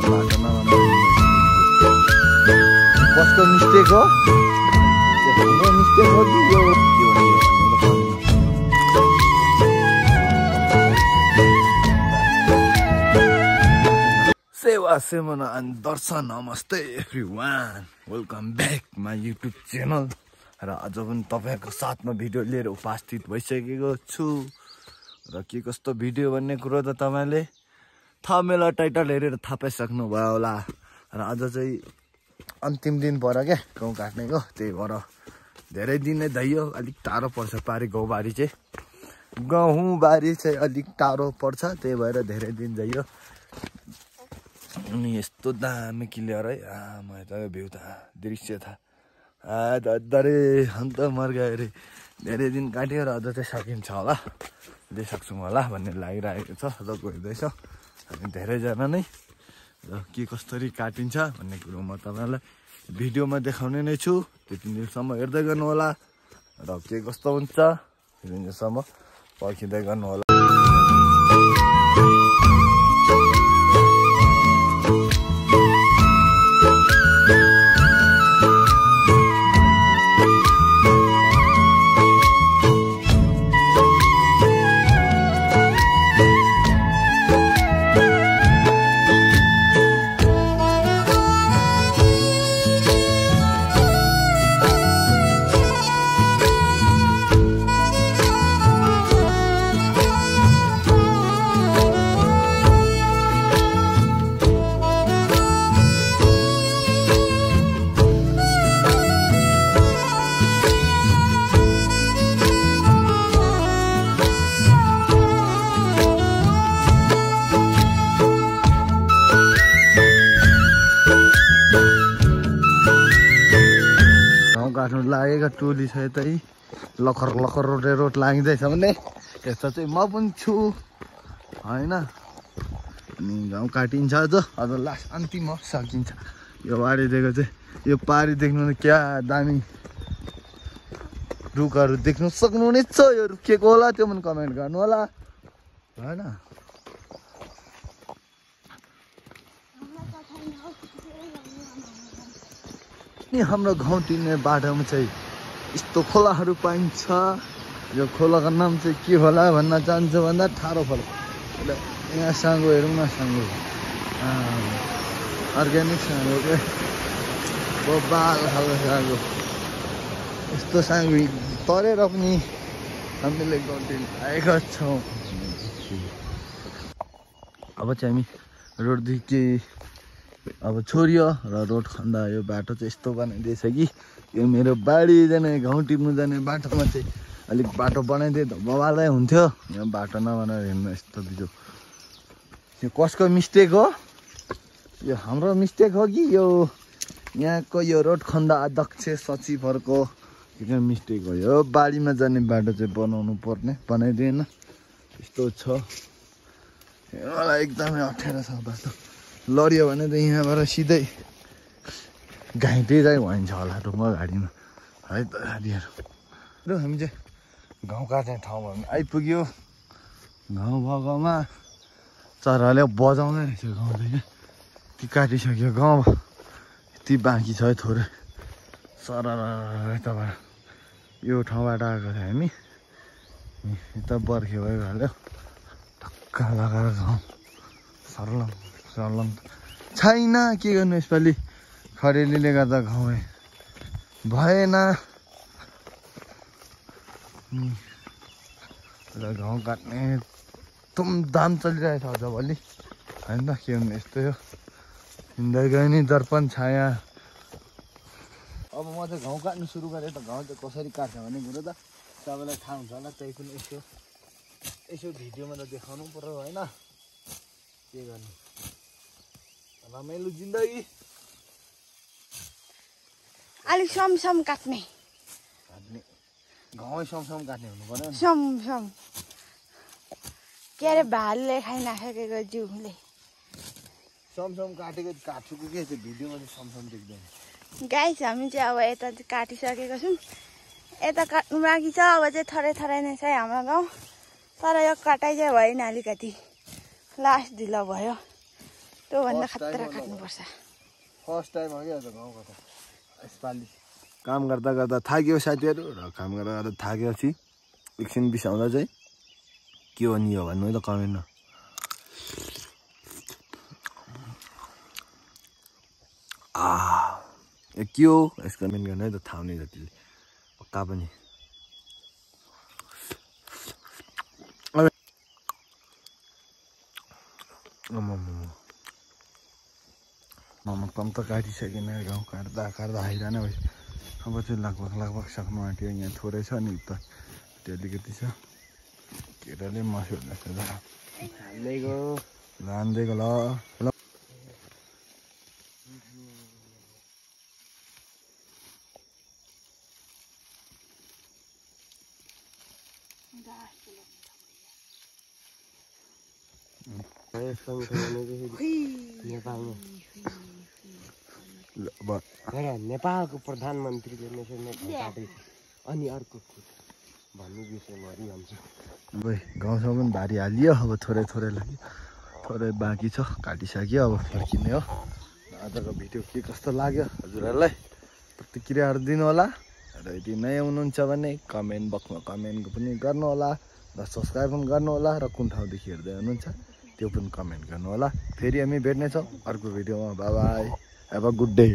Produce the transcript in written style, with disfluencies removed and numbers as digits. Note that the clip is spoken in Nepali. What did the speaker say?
कसको मिस्टेक हो? हाम्रो मिस्टेक हो कि यो सेवा सेमना एन्ड दर्शन नमस्ते everyone, welcome back my YouTube channel. र आज पनि तपाईँहरूको साथमा भिडियो लिएर उपस्थित भइसकेको छु। र के कस्तो भिडियो भन्ने कुरो त तपाईँले थम्बनेल टाइटल हेरेर थाहा पाइसक्नु भयो होला। र आज चाहिँ अन्तिम दिन पर्यो क्या गाउँ काट्नेको, त्यही भएर धेरै दिन नै धैयो। अलिक टाढो पर्छ पारी गाउँबारी चाहिँ, गाउँबारी चाहिँ अलिक टाढो पर्छ, त्यही भएर धेरै दिन जाइयो। अनि यस्तो दामी क्लियर है, मलाई त भ्यू त दृश्य था दरे अन्त मर्गा अरे धेरै दिन काट्यो र अझ चाहिँ सकिन्छ होला, सक्छौँ होला भन्ने लागिरहेको छ। र गइँदैछ हामी धेरैजना नै, र के कसरी काटिन्छ भन्ने कुरो म तपाईँलाई भिडियोमा देखाउने नै छु। त्यति दिनसम्म हेर्दै गर्नु होला, र के कस्तो हुन्छ त्यति दिनसम्म पर्खिँदै गर्नु होला। काट्नु लागेको टोली छ यतै लखर लखर रोड लागिँदैछ भने यस्तो चाहिँ म पनि छु होइन। अनि गाउँ काटिन्छ अझ लास्ट अन्तिम हो, सकिन्छ। यो बारीदेखि चाहिँ यो पारी देख्नु क्या दामी रुखहरू देख्नु सक्नुहुनेछ। यो रुख के को होला त्यो पनि कमेन्ट गर्नु होला होइन। हाम्रो गाउँटिने बाटोमा चाहिँ यस्तो खोलाहरू पाइन्छ। यो खोलाको नाम चाहिँ के होला भन्न चाहन्छु भन्दा ठाडो खोला। यहाँ साङ्गो हेरौँ न, साङ्गो अर्ग्यानिक साङ्गो क्या, बबाल खालको साङ्गो। यस्तो साङ्गो तरेर पनि हामीले गाउँटिन आएका छौँ। अब चाहिँ हामी रोडदेखि अब छोडियो र रोड खन्दा यो बाटो चाहिँ यस्तो बनाइदिएछ कि यो मेरो बारी जाने गाउँ टिप्नु जाने बाटोमा चाहिँ अलिक बाटो बनाइदिए त बवालै हुन्थ्यो। यहाँ बाटो नबनाएर हिँड्नु यस्तो बिजो। यो कसको मिस्टेक हो? यो हाम्रो मिस्टेक हो कि यो यहाँको यो रोड खन्दा अध्यक्ष सचिवहरूको मिस्टेक हो? यो बारीमा जाने बाटो चाहिँ बनाउनु पर्ने, बनाइदिएन। यस्तो छ, मलाई एकदमै अप्ठ्यारो छ बाटो। लड्यो भने त यहाँबाट सिधै घाइते चाहिँ भइन्छ होला ढुङ्गा गाडीमा है त गाडीहरू। र हामी चाहिँ गाउँ काट्ने ठाउँमा आइपुग्यो। गाउँ भएकोमा चराले बजाउँदै रहेछ गाउँ चाहिँ, ती काटिसक्यो गाउँ, यति बाँकी छ है थोरै। सरर यताबाट यो ठाउँबाट आएको थियो हामी, यता बर्खे भइहाल्यो टक्क लगाएर गाउँ सर्लम सर्लम छैन। के गर्नु यसपालि खडेरीले गर्दा गाउँ भएन। र गाउँ काट्ने धुमधाम चलिरहेछ अझ भोलि होइन त। के गर्नु यस्तै हो, हिँड्दै गयो नि दर्पण छाया। अब म चाहिँ गाउँ काट्नु सुरु गरेँ त गाउँ चाहिँ कसरी काट्छ भन्ने कुरो त तपाईँलाई थाहा हुन्छ होला। त्यही पनि यसो भिडियोमा त देखाउनु पर्यो होइन। के गर्नु, रमाइलो जिन्दगी। अलिक समसम काट्ने गाउँ समसम काट्ने हुनु पर्यो। समसम के अरे भालुले खाइनसकेको जिउले समसम काटेको काट्छुको के त्यो भिडियोमा चाहिँ समसम देख्दैन। गाइस हामी चाहिँ अब यता चाहिँ काटिसकेको छौँ, यता काट्नु बाँकी छ। अब चाहिँ थोरै थोरै नै छ हाम्रो गाउँ, तर यो कटाइ चाहिँ भएन, अलिकति लास्ट ढिलो भयो। त्योभन्दा खतरा काट्नुपर्छ। फर्स्ट टाइम हो क्या गाउँको त यसपालि काम गर्दा गर्दा थाक्यो साथीहरू र काम गर्दा गर्दा थाकेपछि एकछिन बिसाउँदा चाहिँ के हो नि हो भन्नु है त कमेन्टमा। के हो यसको कमेन्ट गर्नु है त थाहा हुने जतिले पक्का पनि। मोमो कम त काटिसकेन गाउँ काट्दा काट्दा हैरान भयो। अब चाहिँ लगभग सक्नु आँट्यो। यहाँ थोरै छ नि त त्यो अलिकति छ। केटाले मस्यो लाँदैको ल ल नेपालको प्रधानमन्त्रीले काटे अनि अर्को भन्ने विषय मरिहाल्छु। गाउँसम्म पनि भारी हालियो। अब थोरै थोरै लाग्यो, थोरै बाँकी छ, काटिसक्यो। अब फर्किने हो। आजको भिडियो के कस्तो लाग्यो हजुरहरूलाई प्रतिक्रियाहरू दिनु होला। र यदि नयाँ हुनुहुन्छ भने कमेन्ट बक्समा कमेन्ट पनि गर्नु होला र सब्सक्राइब पनि गर्नु होला र कुन ठाउँदेखि हेर्दै हुनुहुन्छ त्यो पनि कमेन्ट गर्नु होला। फेरि हामी भेट्नेछौँ अर्को भिडियोमा। By by, have a good day.